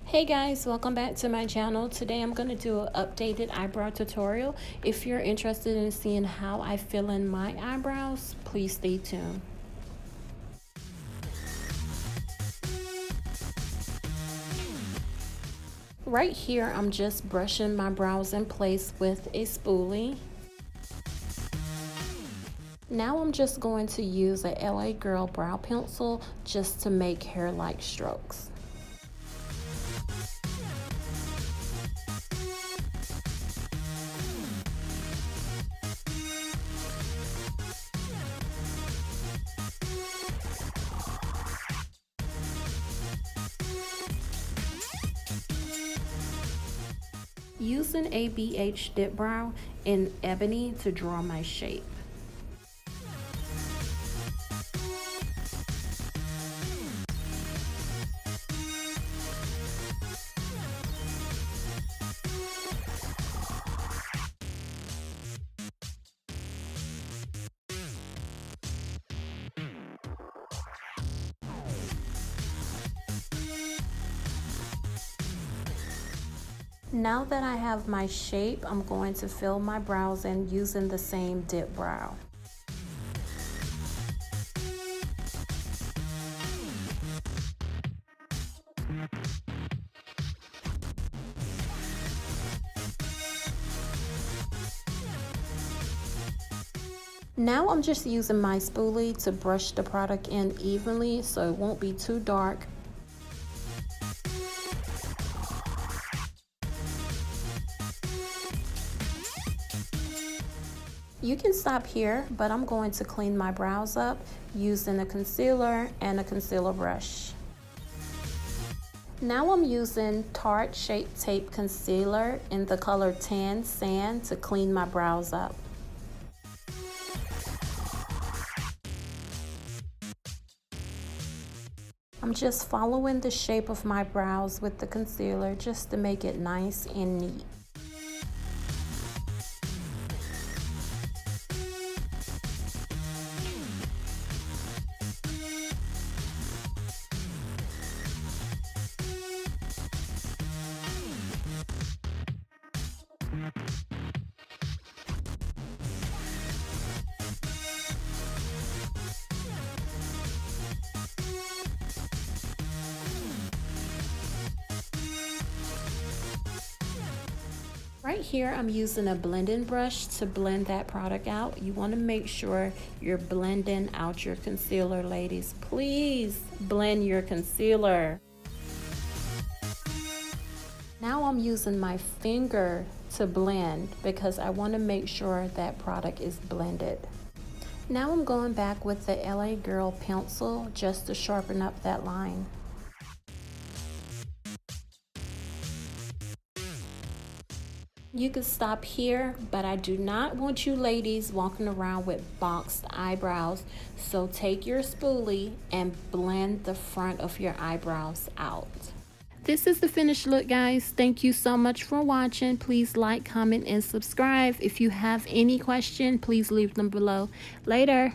Hey guys, welcome back to my channel. Today I'm going to do an updated eyebrow tutorial. If you're interested in seeing how I fill in my eyebrows, please stay tuned. Right here, I'm just brushing my brows in place with a spoolie. Now I'm just going to use a LA Girl brow pencil just to make hair-like strokes. Using ABH Dipbrow in Ebony to draw my shape. Now that I have my shape, I'm going to fill my brows in using the same Dipbrow. Now I'm just using my spoolie to brush the product in evenly so it won't be too dark. You can stop here, but I'm going to clean my brows up using a concealer and a concealer brush. Now I'm using Tarte Shape Tape Concealer in the color Tan Sand to clean my brows up. I'm just following the shape of my brows with the concealer just to make it nice and neat. Right here, I'm using a blending brush to blend that product out. You want to make sure you're blending out your concealer, ladies. Please blend your concealer. Now I'm using my finger to blend because I want to make sure that product is blended. Now I'm going back with the LA Girl pencil just to sharpen up that line. You can stop here, but I do not want you ladies walking around with boxed eyebrows. So take your spoolie and blend the front of your eyebrows out. This is the finished look, guys. Thank you so much for watching. Please like, comment, and subscribe. If you have any question, please leave them below. Later.